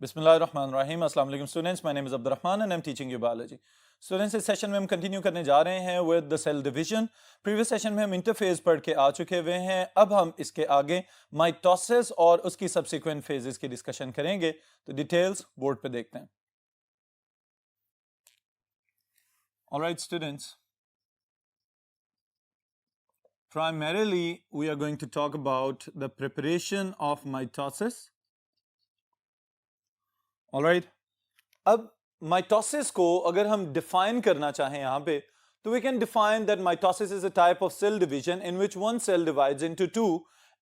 बिस्मिल्लाहिर्रहमानिर्रहीम। अस्सलाम वालेकुम students, my name is Abdurrahman and I am teaching you biology. Students, इस सेशन में हम कंटिन्यू करने जा रहे हैं with the cell division. Previous session में हम इंटरफेज पढ़ के आ चुके हुए हैं। अब हम इसके आगे माइटोसिस और उसकी सब्सिक्वेंट फेजेस की डिस्कशन करेंगे। तो डिटेल्स बोर्ड पे देखते हैं। Alright students, primarily we are going to talk about the preparation of mitosis. Alright, अब माइटोसिस को अगर हम डिफाइन करना चाहें यहां पे, तो we can define that mitosis is a type of cell division in which one cell divides into two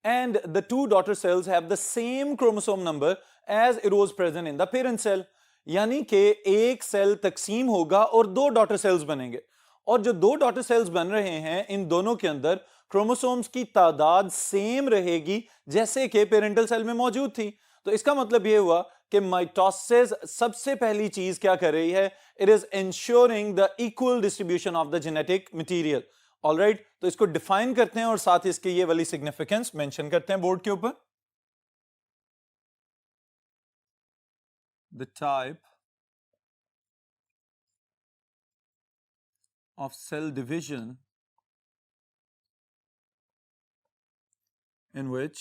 and the two daughter cells have the same chromosome number as it was present in the parent cell. यानी कि एक cell तकसीम होगा और दो daughter cells बनेंगे, और जो दो डॉटर सेल्स बन रहे हैं इन दोनों के अंदर क्रोमोसोम्स की तादाद सेम रहेगी जैसे कि पेरेंटल सेल में मौजूद थी। तो इसका मतलब यह हुआ कि माइटोसिस सबसे पहली चीज क्या कर रही है, it is ensuring the equal distribution of the genetic material. Alright, तो इसको डिफाइन करते हैं और साथ ही इसकी ये वाली सिग्निफिकेंस मेंशन करते हैं बोर्ड के ऊपर। The type of cell division in which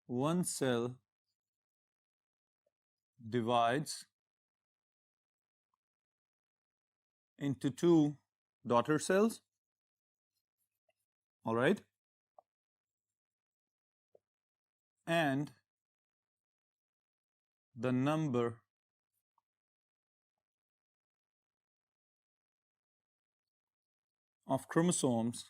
one cell divides into two daughter cells, all right, and the number of chromosomes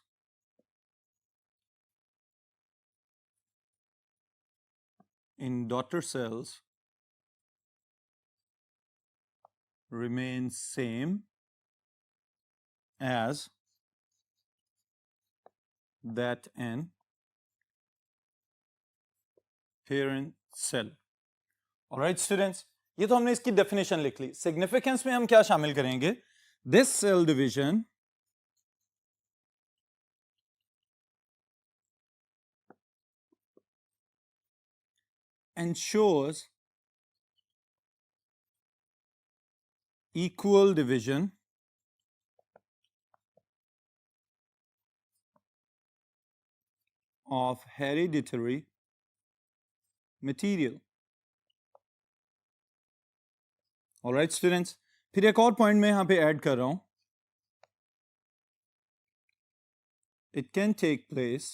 in daughter cells remains same as that in parent cell। Alright students, ये तो हमने इसकी definition लिख ली। Significance में हम क्या शामिल करेंगे? This cell division ensures equal division of hereditary material। Alright students, फिर एक और पॉइंट मैं यहां पे ऐड कर रहा हूं। It can take place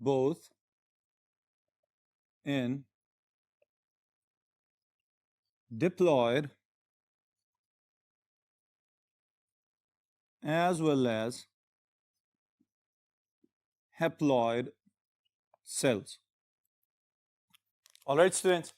both in diploid as well as haploid cells। Alright students,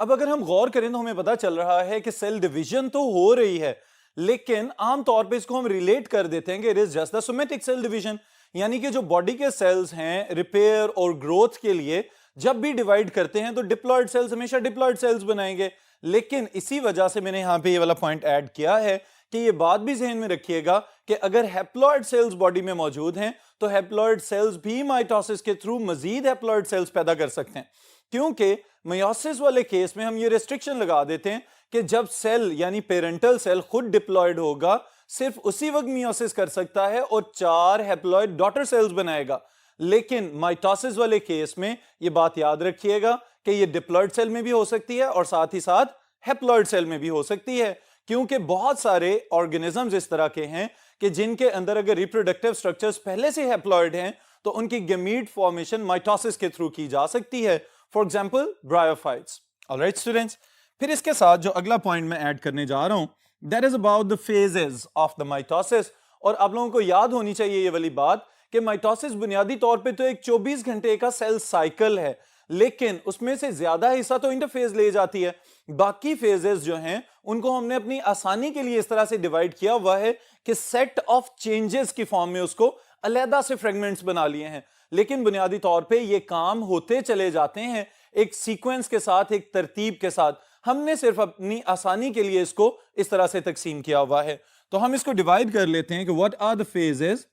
अब अगर हम गौर करें तो हमें पता चल रहा है कि सेल डिवीजन तो हो रही है, लेकिन आमतौर पे इसको हम रिलेट कर देते हैं कि it is just the somatic cell division. यानी कि जो बॉडी के सेल्स हैं रिपेयर और ग्रोथ के लिए जब भी डिवाइड करते हैं तो डिप्लॉयड सेल्स हमेशा डिप्लॉयड सेल्स बनाएंगे। लेकिन इसी वजह से मैंने यहां पे ये वाला पॉइंट ऐड किया है कि ये बात भी ज़हन में रखिएगा कि अगर हैप्लॉयड सेल्स बॉडी में मौजूद हैं तो हैप्लॉयड सेल्स भी माइटोसिस के थ्रू मजीद हैप्लॉयड सेल्स पैदा कर सकते हैं। क्योंकि मेयोसिस वाले केस में हम ये रेस्ट्रिक्शन लगा देते हैं कि जब सेल यानी पेरेंटल सेल खुद डिप्लॉयड होगा, सिर्फ उसी वक्त मियोसिस कर सकता है और 4 हैप्लॉयड डॉटर सेल्स बनाएगा। लेकिन माइटोसिस वाले केस में ये बात याद रखिएगा कि ये डिप्लॉयड सेल में भी हो सकती है और साथ ही साथ हैप्लॉयड सेल में भी हो सकती है। क्योंकि बहुत सारे ऑर्गेनिजम्स इस तरह के हैं कि जिनके अंदर अगर रिप्रोडक्टिव स्ट्रक्चर्स पहले से हैप्लॉयड हैं तो उनकी गमीट फॉर्मेशन माइटोसिस के थ्रू की जा सकती है। For example bryophytes. Alright students, फिर इसके साथ जो अगला पॉइंट मैं ऐड करने जा रहा हूं, that is about the phases of the mitosis. और आप लोगों को याद होनी चाहिए ये वाली बात कि माइटोसिस बुनियादी तौर पे तो एक 24 घंटे का सेल साइकिल है, लेकिन उसमें से ज्यादा हिस्सा तो इंटरफेज ले जाती है। बाकी फेजेस जो हैं उनको हमने अपनी आसानी के लिए इस तरह से डिवाइड किया हुआ है कि सेट ऑफ चेंजेस की फॉर्म में उसको अलहदा से फ्रेगमेंट्स बना लिए हैं। लेकिन बुनियादी तौर पे ये काम होते चले जाते हैं एक सीक्वेंस के साथ, एक तरतीब के साथ। हमने सिर्फ अपनी आसानी के लिए इसको इस तरह से तकसीम किया हुआ है। तो हम इसको डिवाइड कर लेते हैं कि what are the phases.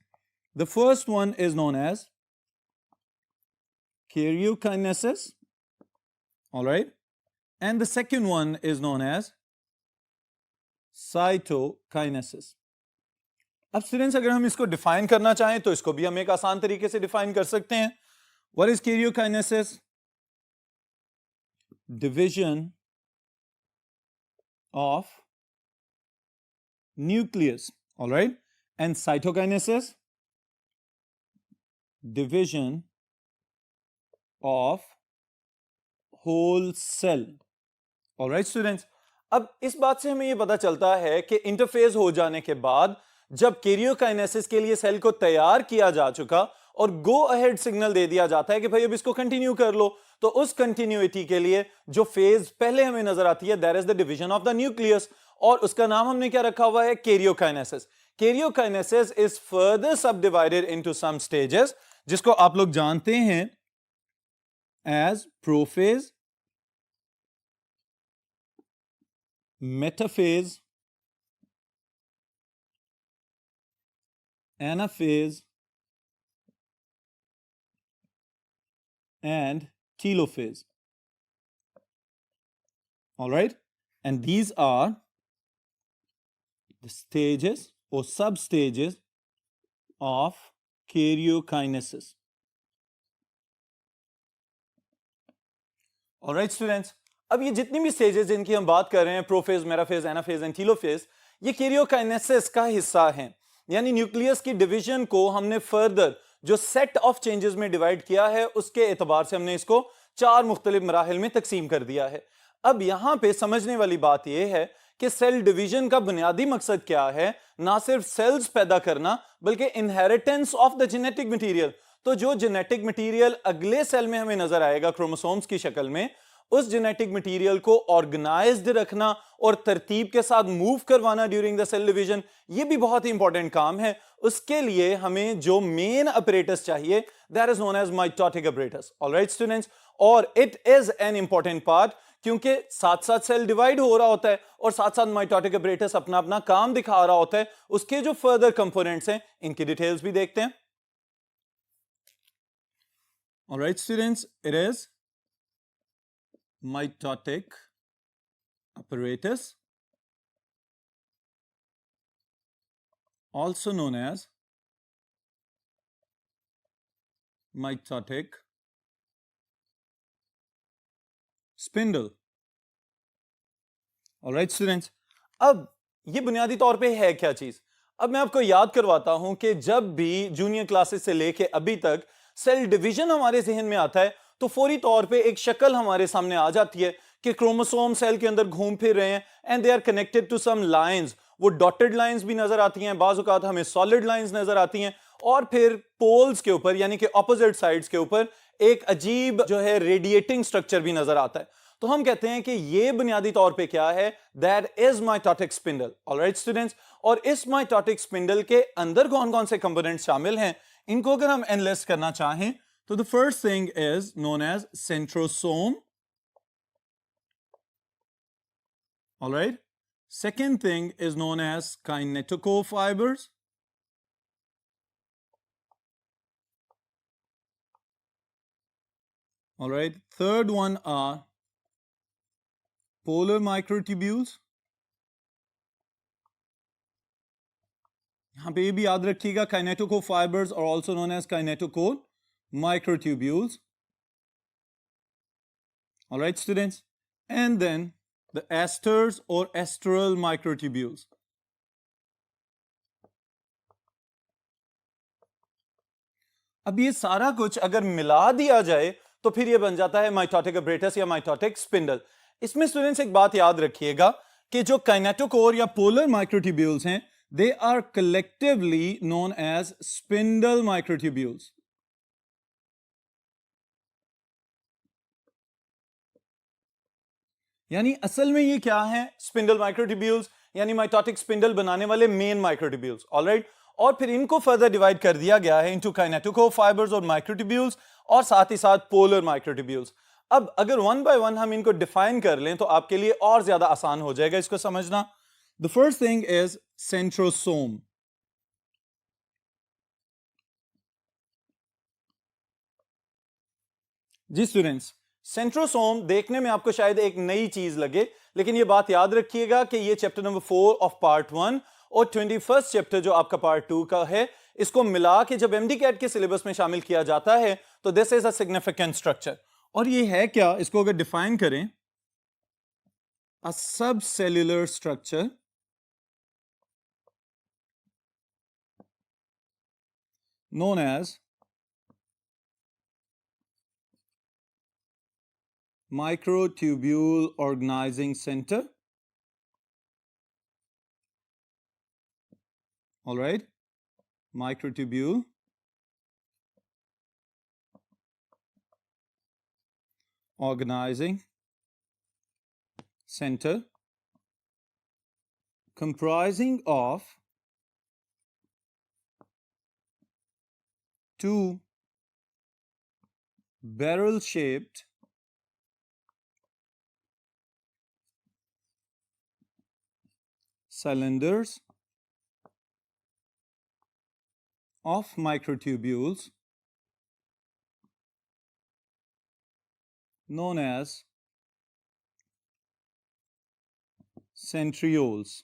The first one is known as karyokinesis, all right, and the second one is known as cytokinesis. अब स्टूडेंट्स अगर हम इसको डिफाइन करना चाहें तो इसको भी हम एक आसान तरीके से डिफाइन कर सकते हैं. What is karyokinesis? Division of nucleus, all right, and cytokinesis, division of whole cell, all right students. अब इस बात से हमें ये पता चलता है कि इंटरफेज हो जाने के बाद जब कैरियोकाइनेसिस के लिए सेल को तैयार किया जा चुका और गो अहेड सिग्नल दे दिया जाता है कि भाई अब इसको कंटिन्यू कर लो, तो उस कंटिन्यूटी के लिए जो फेज पहले हमें नजर आती है that is the division of the nucleus, और उसका नाम हमने क्या रखा हुआ है, karyokinesis. Karyokinesis is further subdivided into some stages जिसको आप लोग जानते हैं as prophase, metaphase, anaphase and telophase, all right, and these are the stages or substages of karyokinesis. all right students, अब ये जितनी भी स्टेजेस जिनकी हम बात कर रहे हैं, prophase, metaphase, anaphase and telophase, ये कैरियोकाइनेसिस का हिस्सा हैं. यानी न्यूक्लियस की डिवीजन को हमने फर्दर जो सेट ऑफ चेंजेस में डिवाइड किया है उसके एतबार से हमने इसको 4 मुख्तलिफ मराहिल में तकसीम कर दिया है. अब यहां पे समझने वाली बात यह है कि सेल डिवीजन का बुनियादी मकसद क्या है, ना सिर्फ सेल्स पैदा करना बल्कि inheritance of the genetic material. तो जो जेनेटिक मटीरियल अगले सेल में हमें नजर आएगा क्रोमोसोम्स की शक्ल में, उस जेनेटिक मटेरियल को ऑर्गेनाइज्ड रखना और तरतीब के साथ मूव करवाना ड्यूरिंग द सेल डिवीजन, ये भी बहुत ही इंपॉर्टेंट काम है. उसके लिए हमें जो मेन अपरेटस चाहिए that is known as mitotic apparatus. Alright students, और it is an important part क्योंकि साथ साथ सेल डिवाइड हो रहा होता है और साथ साथ माइटोटिक अपरेटस अपना अपना काम दिखा रहा होता है. उसके जो फर्दर कंपोनेंट्स हैं इनकी डिटेल्स भी देखते हैं. Alright students, it is mitotic apparatus, also known as mitotic spindle. all right students, अब ये बुनियादी तौर पे है क्या चीज. अब मैं आपको याद करवाता हूं कि जब भी जूनियर क्लासेस से लेके अभी तक सेल डिवीजन हमारे जहन में आता है तो फौरी तौर पे एक शक्ल हमारे सामने आ जाती है कि क्रोमोसोम सेल के अंदर घूम फिर रहे हैं and they are connected to some lines. वो डॉटेड लाइंस भी नजर आती हैं, बाज़ औक़ात हमें सॉलिड लाइंस नजर आती हैं, और फिर पोल्स के ऊपर यानी कि ऑपोजिट साइड्स के ऊपर एक अजीब जो है रेडिएटिंग स्ट्रक्चर भी नजर आता है. तो हम कहते हैं कि ये बुनियादी तौर पे क्या है, that is mitotic spindle. Alright students, और इस माइटोटिक स्पिंडल के अंदर कौन कौन से कंपोनेंट शामिल हैं, इनको अगर हम एनालाइज करना चाहें तो the first thing is known as centrosome. all right, second thing is known as kinetochore fibers. all right, third one are polar microtubules. यहां पे ये भी याद रखिएगा, kinetochore fibers are also known as kinetochore microtubules. all right students, and then the esters or esteral microtubules. अब ये सारा कुछ अगर मिला दिया जाए तो फिर ये बन जाता है माइटोटिक अपरेटस या माइटोटिक स्पिंडल. इसमें स्टूडेंट्स एक बात याद रखिएगा कि जो काइनेटोकोर या पोलर माइक्रोट्यूब्यूल्स हैं, they are collectively known as spindle microtubules. यानी असल में ये क्या है, स्पिंडल माइक्रोट्यूब्यूल्स यानी माइटोटिक स्पिंडल बनाने वाले मेन माइक्रोट्यूब्यूल्स. ऑलराइट, और फिर इनको फर्दर डिवाइड कर दिया गया है इनटू काइनेटोकोर फाइबर्स और माइक्रोट्यूब्यूल्स और साथ ही साथ पोलर माइक्रोट्यूब्यूल्स. अब अगर वन बाय वन हम इनको डिफाइन कर लें तो आपके लिए और ज्यादा आसान हो जाएगा इसको समझना. The first thing is centrosome. जी स्टूडेंट्स, सेंट्रोसोम देखने में आपको शायद एक नई चीज लगे, लेकिन ये बात याद रखिएगा कि ये चैप्टर नंबर 4 ऑफ पार्ट 1 और 21st चैप्टर जो आपका पार्ट 2 का है, इसको मिला के जब एमडी कैट के सिलेबस में शामिल किया जाता है तो this is a significant structure. और ये है क्या, इसको अगर डिफाइन करें, अ सब cellular structure known as microtubule organizing center. All right, microtubule organizing center comprising of two barrel-shaped cylinders of microtubules known as centrioles.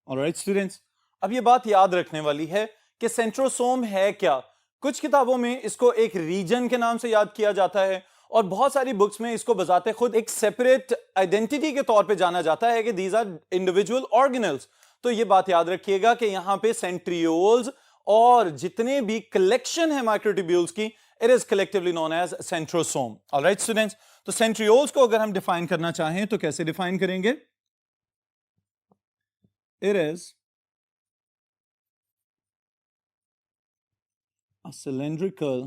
Alright students, अब ये बात याद रखने वाली है कि सेंट्रोसोम है क्या। कुछ किताबों में इसको एक रीजन के नाम से याद किया जाता है और बहुत सारी बुक्स में इसको बजाते खुद एक सेपरेट आइडेंटिटी के तौर पे जाना जाता है कि दीज आर इंडिविजुअल ऑर्गेनल्स। तो ये बात याद रखिएगा कि यहां पे सेंट्रियोल्स और जितने भी कलेक्शन है माइक्रोट्यूब्यूल्स की, it is collectively known as centrosome. Alright students, तो सेंट्रियोल्स को अगर हम डिफाइन करना चाहें तो कैसे डिफाइन करेंगे? It is a cylindrical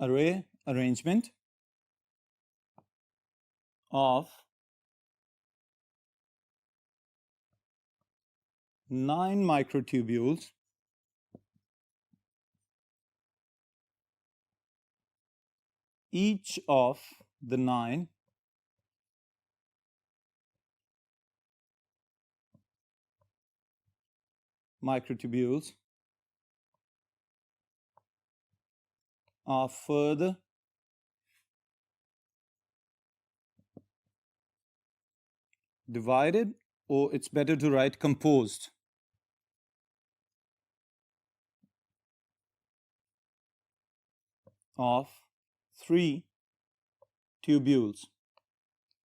arrangement of 9 microtubules each of the 9 microtubules are further divided, or it's better to write composed, of 3 tubules.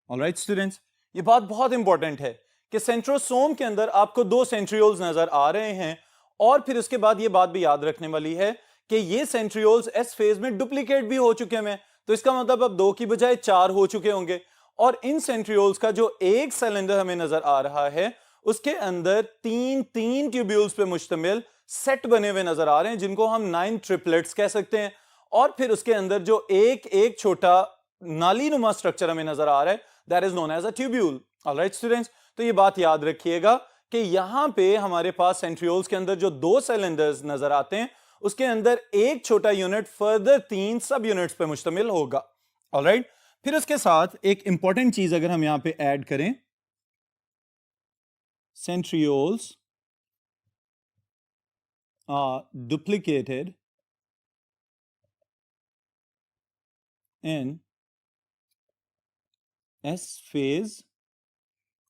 Alright students, ये बात बहुत इंपॉर्टेंट है कि सेंट्रोसोम के अंदर आपको 2 सेंट्रियोल्स नजर आ रहे हैं और फिर उसके बाद ये बात भी याद रखने वाली है कि ये सेंट्रियोल्स एस फेज में डुप्लीकेट भी हो चुके हैं, तो इसका मतलब अब 2 की बजाय 4 हो चुके होंगे। और इन सेंट्रियोल्स का जो एक सिलेंडर हमें नजर आ रहा है उसके अंदर तीन ट्यूब्यूल्स पे मुश्तमिल सेट बने हुए नजर आ रहे हैं जिनको हम 9 ट्रिपलेट्स कह सकते हैं। और फिर उसके अंदर जो एक छोटा नाली नुमा स्ट्रक्चर हमें नजर आ रहा है, that is known as a tubule. Alright students, तो ये बात याद रखिएगा कि यहां पे हमारे पास सेंट्रियोल्स के अंदर जो 2 सिलेंडर्स नजर आते हैं उसके अंदर एक छोटा यूनिट फर्दर 3 सब यूनिट्स पे मुश्तमिल होगा। ऑलराइट, फिर उसके साथ एक इंपॉर्टेंट चीज अगर हम यहां पे ऐड करें, centrioles are duplicated in S phase.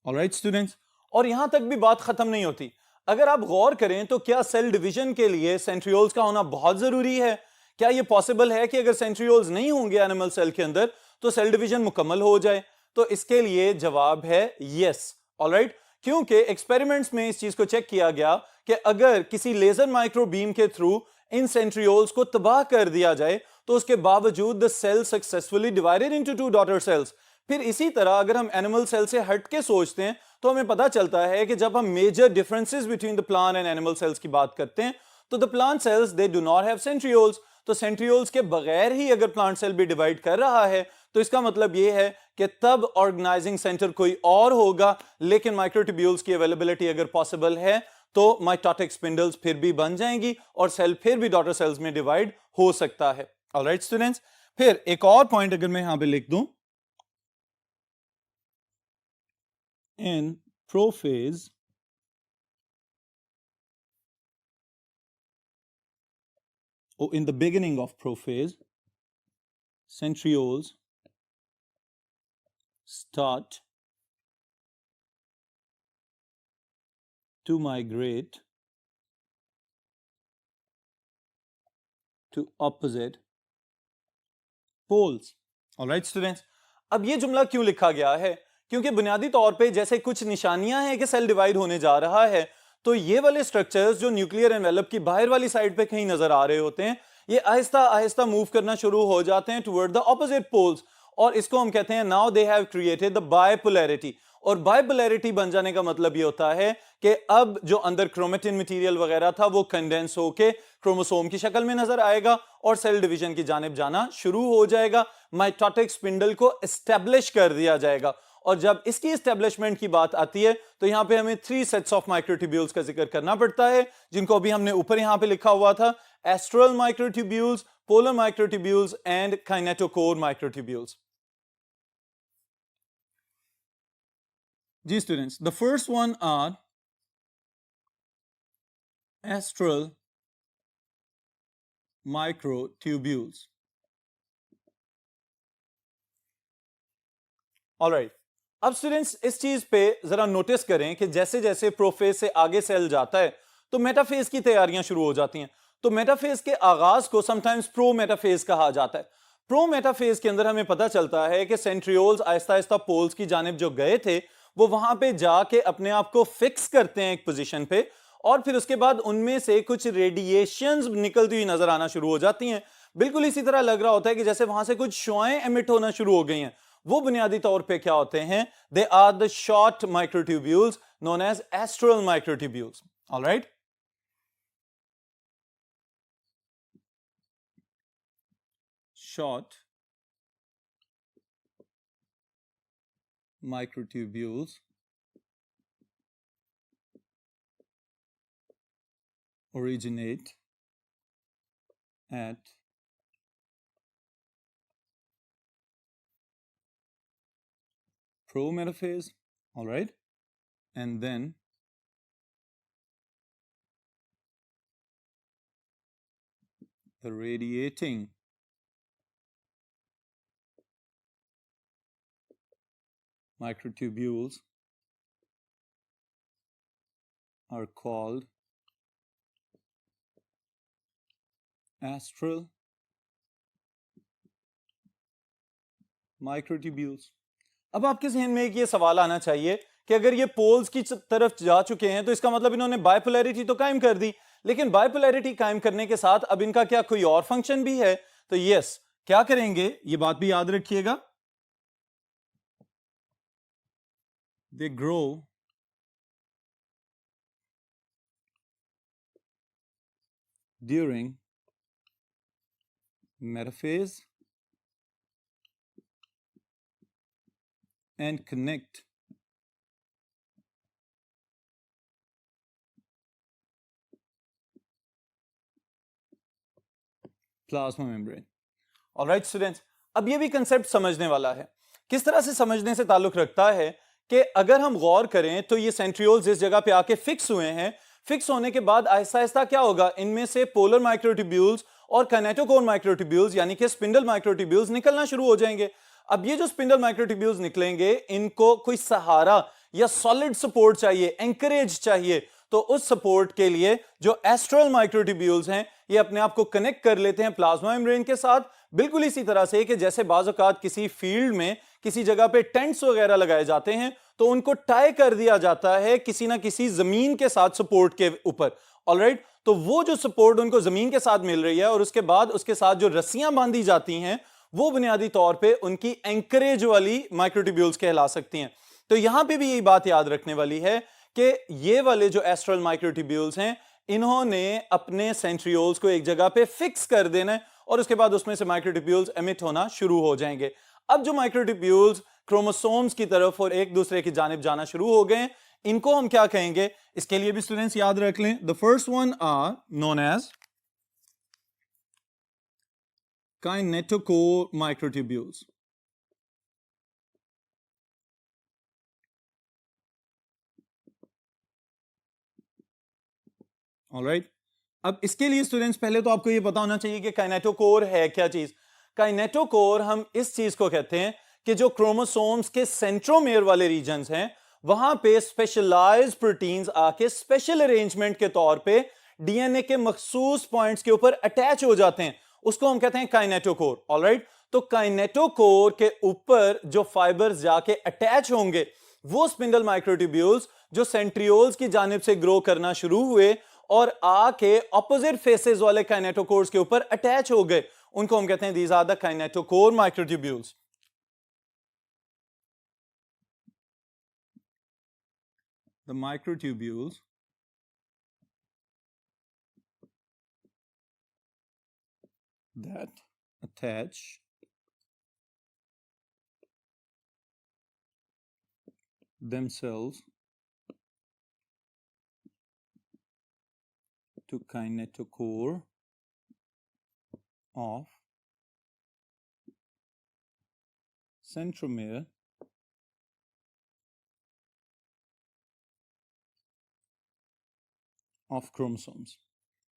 Alright students, और यहां तक भी बात खत्म नहीं होती। अगर आप गौर करें तो क्या सेल डिवीजन के लिए सेंट्रियोल्स का होना बहुत जरूरी है? क्या यह पॉसिबल है कि अगर सेंट्रियोल्स नहीं होंगे एनिमल सेल के अंदर तो सेल डिवीजन मुकम्मल हो जाए? तो इसके लिए जवाब है यस। ऑलराइट, क्योंकि एक्सपेरिमेंट्स में इस चीज को चेक किया गया कि अगर किसी लेजर माइक्रो बीम के थ्रू इन सेंट्रियोल्स को तबाह कर दिया जाए तो उसके बावजूद the cell successfully divided into 2 daughter cells. फिर इसी तरह अगर हम एनिमल सेल से हट के सोचते हैं तो हमें पता चलता है कि जब हम major differences between the plant and animal cells की बात करते हैं तो the plant cells they do not have centrioles. तो सेंट्रियोल्स के बगैर ही अगर प्लांट सेल भी डिवाइड कर रहा है तो इसका मतलब यह है कि तब ऑर्गेनाइजिंग सेंटर कोई और होगा, लेकिन माइक्रोट्यूब्यूल्स की अवेलेबिलिटी अगर पॉसिबल है तो माइटोटिक स्पिंडल्स फिर भी बन जाएंगी और सेल फिर भी डॉटर सेल्स में डिवाइड हो सकता है। ऑलराइट स्टूडेंट्स, फिर एक और पॉइंट अगर मैं यहां पे लिख दूं, in prophase in the beginning of prophase, centrioles start to migrate to opposite poles. Alright students, अब ये जुमला क्यों लिखा गया है? क्योंकि बुनियादी तौर पे जैसे कुछ निशानियां हैं कि सेल डिवाइड होने जा रहा है, तो ये वाले स्ट्रक्चर्स जो न्यूक्लियर एनवेलप की बाहर वाली साइड पे कहीं नजर आ रहे होते हैं, ये आहिस्ता आहिस्ता मूव करना शुरू हो जाते हैं टुवर्ड द ऑपोजिट पोल्स, और इसको हम कहते हैं now they have created the bipolarity. और बायपोलैरिटी बन जाने का मतलब ये होता है कि अब जो अंदर क्रोमेटिन मटेरियल वगैरह था वो कंडेंस होके क्रोमोसोम की शक्ल में नजर आएगा और सेल डिवीजन की जानिब जाना शुरू हो जाएगा. माइटोटिक स्पिंडल को एस्टेब्लिश कर दिया जाएगा. और जब इसकी एस्टेब्लिशमेंट की बात आती है तो यहां पे हमें 3 सेट्स ऑफ माइक्रोट्यूब्यूल्स का जिक्र करना पड़ता है, जिनको अभी हमने ऊपर यहां पे लिखा हुआ था: astral microtubules, polar microtubules and kinetochore microtubules. जी students, the first one are astral microtubules. Alright, अब स्टूडेंट्स इस चीज पे जरा नोटिस करें कि जैसे जैसे प्रोफेज से आगे सेल जाता है तो मेटाफेज की तैयारियां शुरू हो जाती हैं. तो मेटाफेज के आगाज को समटाइम्स प्रो मेटाफेज कहा जाता है. प्रो मेटाफेज के अंदर हमें पता चलता है कि सेंट्रियोल्स आहिस्ता आहिस्ता पोल्स की जानिब जो गए थे वो वहां पे जाके अपने आप को फिक्स करते हैं एक पोजीशन पे, और फिर उसके बाद उनमें से कुछ रेडिएशंस निकलती हुई नजर आना शुरू हो जाती हैं. बिल्कुल इसी तरह लग रहा होता है कि जैसे वहां से कुछ शुआएं एमिट होना शुरू हो गई हैं. वो बुनियादी तौर पे क्या होते हैं? They are the short microtubules known as astral microtubules. Alright, short microtubules originate at prometaphase, all right, and then the radiating microtubules are called astral microtubules. अब आपके जहन में एक ये सवाल आना चाहिए कि अगर ये पोल्स की तरफ जा चुके हैं तो इसका मतलब इन्होंने बायपोलैरिटी तो कायम कर दी, लेकिन बायपोलैरिटी कायम करने के साथ अब इनका क्या कोई और फंक्शन भी है? तो यस, क्या करेंगे ये बात भी याद रखिएगा. They grow during metaphase and connect plasma membrane. Alright students, अब ये भी कंसेप्ट समझने वाला है. किस तरह से समझने से ताल्लुक रखता है कि अगर हम गौर करें तो ये सेंट्रियोल्स इस जगह पे आके फिक्स हुए हैं. फिक्स होने के बाद आहिस्ता आहिस्ता क्या होगा? इनमें से पोलर माइक्रोट्यूब्यूल्स और काइनेटोकोर माइक्रोट्यूब्यूल्स यानी कि स्पिंडल माइक्रोट्यूब्यूल्स निकलना शुरू हो जाएंगे. अब ये जो स्पिंडल माइक्रोट्यूब्यूल्स निकलेंगे, इनको कोई सहारा या सॉलिड सपोर्ट चाहिए, एंकरेज चाहिए. तो उस सपोर्ट के लिए जो एस्ट्रल माइक्रोट्यूब्यूल्स हैं ये अपने आप को कनेक्ट कर लेते हैं प्लाज्मा मेम्ब्रेन के साथ. बिल्कुल इसी तरह से कि जैसे बाज़ औक़ात किसी फील्ड में किसी जगह पे टेंट्स वगैरह लगाए जाते हैं तो उनको टाई कर दिया जाता है किसी ना किसी जमीन के साथ सपोर्ट के ऊपर. ऑलराइट, तो वो जो सपोर्ट उनको जमीन के साथ मिल रही है और उसके बाद उसके साथ जो रस्सियां बांधी जाती हैं वो बुनियादी तौर पे उनकी एंकरेज वाली माइक्रोट्यूब्यूल्स कहला सकती हैं. तो यहां पे भी यही बात याद रखने वाली है कि ये वाले जो एस्ट्रल माइक्रोट्यूब्यूल्स हैं इन्होंने अपने सेंट्रियोल्स को एक जगह पे फिक्स कर देना है और उसके बाद उसमें से माइक्रोट्यूब्यूल्स एमिट होना शुरू हो जाएंगे. अब जो माइक्रोट्यूब्यूल्स क्रोमोसोम्स की तरफ और एक दूसरे की जानिब जाना शुरू हो गए, इनको हम क्या कहेंगे? इसके लिए भी स्टूडेंट्स याद रख लें. The first one are known as kinetochore microtubules. Alright, अब इसके लिए स्टूडेंट्स पहले तो आपको ये पता होना चाहिए कि काइनेटोकोर है क्या चीज। काइनेटोकोर हम इस चीज को कहते हैं कि जो क्रोमोसोम्स के सेंट्रोमेयर वाले रीजन्स हैं वहां पे स्पेशलाइज्ड प्रोटीन्स आके स्पेशल अरेंजमेंट के तौर पे डीएनए के मखसूस पॉइंट्स के ऊपर अटैच हो जाते हैं, उसको हम कहते हैं काइनेटोकोर। ऑलराइट, तो काइनेटोकोर के ऊपर जो फाइबर्स जाके अटैच होंगे वो स्पिंडल माइक्रोट्यूब्यूल्स जो सेंट्रियोल्स की जानिब से ग्रो करना शुरू हुए और आके ऑपोजिट फेसेस वाले काइनेटोकोर्स के ऊपर अटैच हो गए, उनको हम कहते हैं these are the kinetochore microtubules. The microtubules that attach themselves to kinetochore of centromere of chromosomes.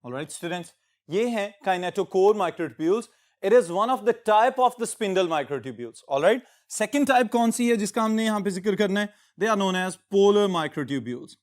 All right, students, ये हैं kinetochore microtubules. It is one of the type of the spindle microtubules. All right, second type कौन सी है जिसका हमने यहाँ पे जिक्र करना है? They are known as polar microtubules.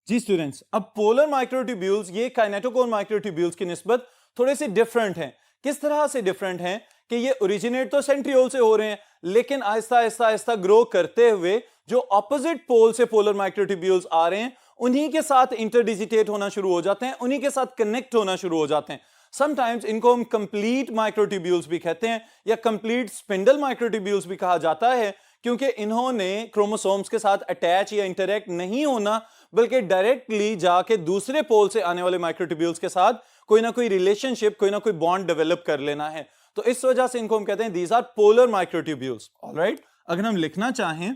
Ji students, अब पोलर माइक्रोट्यूब्यूल्स ये काइनेटोकोर माइक्रोट्यूब्यूल्स की निस्बत थोड़े से डिफरेंट हैं। किस तरह से डिफरेंट हैं कि ये ओरिजिनेट तो सेंट्रियोल से हो रहे हैं लेकिन आहिस्ता आहिस्ता आहिस्ता ग्रो करते हुए जो ऑपोजिट पोल से पोलर माइक्रोट्यूब्यूल्स आ रहे हैं उन्हीं के साथ इंटरडिजिटेट होना शुरू हो जाते हैं, उन्हीं के साथ कनेक्ट होना शुरू हो जाते हैं। समटाइम्स इनको हम कंप्लीट माइक्रोट्यूब्यूल्स भी कहते हैं या कंप्लीट स्पिंडल माइक्रोट्यूब्यूल्स भी कहा जाता है, क्योंकि इन्होंने क्रोमोसोम्स के साथ अटैच या इंटरैक्ट नहीं होना बल्कि डायरेक्टली जाके दूसरे पोल से आने वाले माइक्रोट्यूब्यूल्स के साथ कोई ना कोई रिलेशनशिप, कोई ना कोई बॉन्ड डेवलप कर लेना है। तो इस वजह से इनको हम कहते हैं these are polar microtubules. Alright, अगर हम लिखना चाहें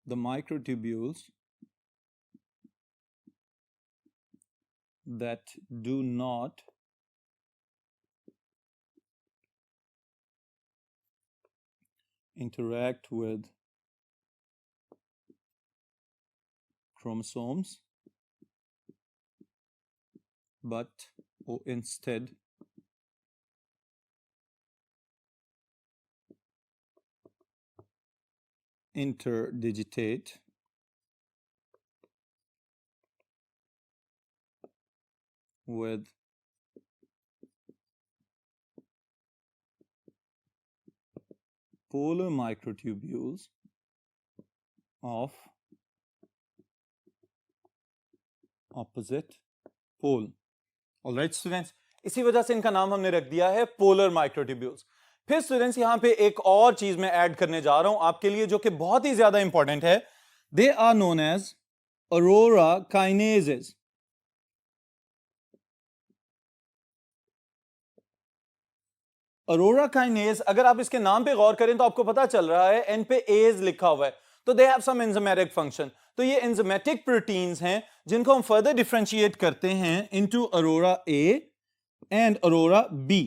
the microtubules that do not interact with chromosomes but instead interdigitate with polar microtubules of opposite pole. Alright students, इसी वजह से इनका नाम हमने रख दिया है पोलर माइक्रोट्यूब्यूल्स। फिर स्टूडेंट्स यहां पे एक और चीज मैं ऐड करने जा रहा हूं आपके लिए जो कि बहुत ही ज्यादा इंपॉर्टेंट है। They are known as aurora kinases. Aurora kinase, अगर आप इसके नाम पे गौर करें तो आपको पता चल रहा है एन पे एज लिखा हुआ है, तो they have some enzymatic function. तो ये एंजाइमेटिक प्रोटीन्स हैं जिनको हम फर्दर डिफरेंशिएट करते हैं into aurora A and aurora B.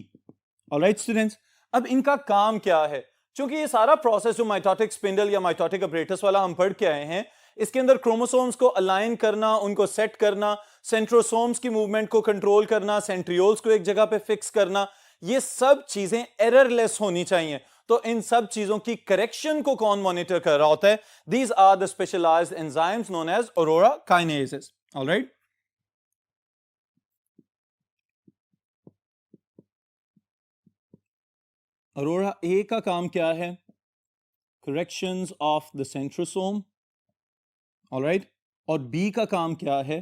Alright students, अब इनका काम क्या है? क्योंकि ये सारा प्रोसेस जो माइटोटिक स्पिंडल या माइटोटिक अपरेटस वाला हम पढ़ के आए हैं, इसके अंदर क्रोमोसोम्स को अलाइन करना, उनको सेट करना, सेंट्रोसोम्स की मूवमेंट को कंट्रोल करना, सेंट्रियोल्स को एक जगह पे फिक्स करना, ये सब चीजें एररलेस होनी चाहिए। तो इन सब चीजों की करेक्शन को कौन मॉनिटर कर रहा होता है? These are the specialised enzymes known as aurora kinases. Alright, aurora A का काम क्या है? Corrections of the centrosome. Alright, और बी का काम क्या है?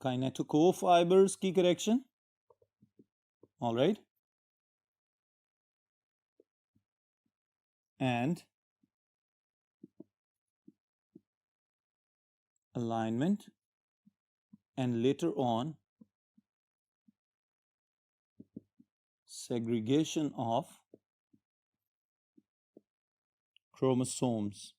काइनेटोकोर फाइबर्स की correction. Alright, and alignment and later on segregation of chromosomes.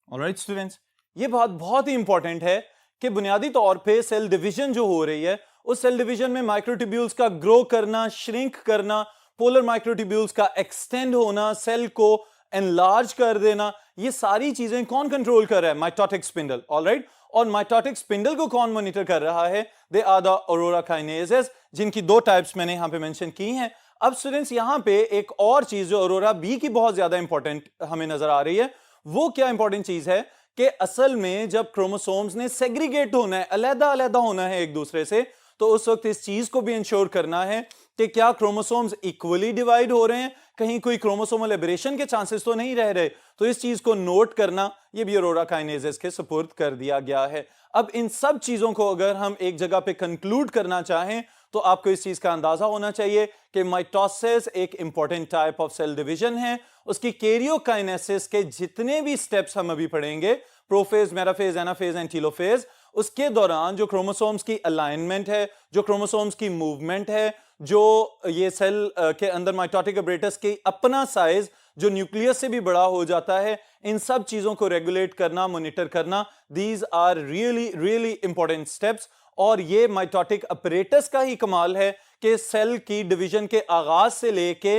All right students, ये बात बहुत ही इंपॉर्टेंट है कि बुनियादी तौर पे सेल डिवीजन जो हो रही है, उस सेल डिवीजन में माइक्रोट्यूब्यूल्स का ग्रो करना, श्रिंक करना, पोलर माइक्रोट्यूब्यूल्स का एक्सटेंड होना, सेल को एनलार्ज कर देना, ये सारी चीजें कौन कंट्रोल कर रहा है? Mitotic spindle. ऑलराइट, और माइटोटिक स्पिंडल को कौन मॉनिटर कर रहा है? They are the aurora kinases, जिनकी दो टाइप्स मैंने यहां पे मेंशन की हैं। अब स्टूडेंट्स यहां पे एक और चीज जो अरोरा बी की बहुत ज्यादा इंपॉर्टेंट हमें नजर आ रही है, वो क्या इंपॉर्टेंट चीज है कि असल में जब क्रोमोसोम्स ने सेग्रीगेट होना है, अलग अलग होना है एक दूसरे से, तो उस वक्त इस चीज को भी इंश्योर करना है कि क्या क्रोमोसोम्स इक्वली डिवाइड हो रहे हैं, कहीं कोई क्रोमोसोमल एबरेशन के चांसेस तो नहीं रह रहे। तो इस चीज को नोट करना ये भी अरोरा काइनेजेस के सुपुर्द कर दिया गया है। अब इन सब चीजों को अगर हम एक जगह पे कंक्लूड करना चाहें तो आपको इस चीज का अंदाजा होना चाहिए कि माइटोसिस एक important type of cell division है। उसकी कैरियोकाइनेसिस के जितने भी स्टेप्स हम अभी पढ़ेंगे, prophase, metaphase, anaphase and telophase, उसके दौरान जो क्रोमोसोम्स की अलाइनमेंट है, जो क्रोमोसोम्स की मूवमेंट है, जो ये सेल के अंदर माइटोटिक अपरेटस की अपना साइज जो न्यूक्लियस से भी बड़ा हो जाता है, इन सब चीजों को रेगुलेट करना, मॉनिटर करना, these are really really important steps. और ये माइटोटिक अपरेटस का ही कमाल है कि सेल की डिवीजन के आगाज से लेके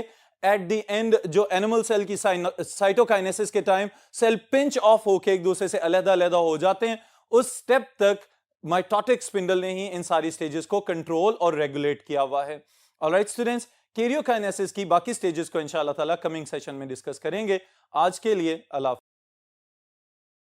एट द एंड जो एनिमल सेल की साइटोकाइनेसिस के टाइम सेल पिंच ऑफ होके एक दूसरे से अलग अलग हो जाते हैं, उस स्टेप तक माइटोटिक स्पिंडल ने ही इन सारी स्टेजेस को कंट्रोल और रेगुलेट किया हुआ है। ऑलराइट स्टूडेंट्स, कैरियोकाइनेसिस की बाकी स्टेजेस को इंशाअल्लाह ताला कमिंग सेशन में डिस्कस करेंगे। आज के लिए अल्लाह हाफ़िज़।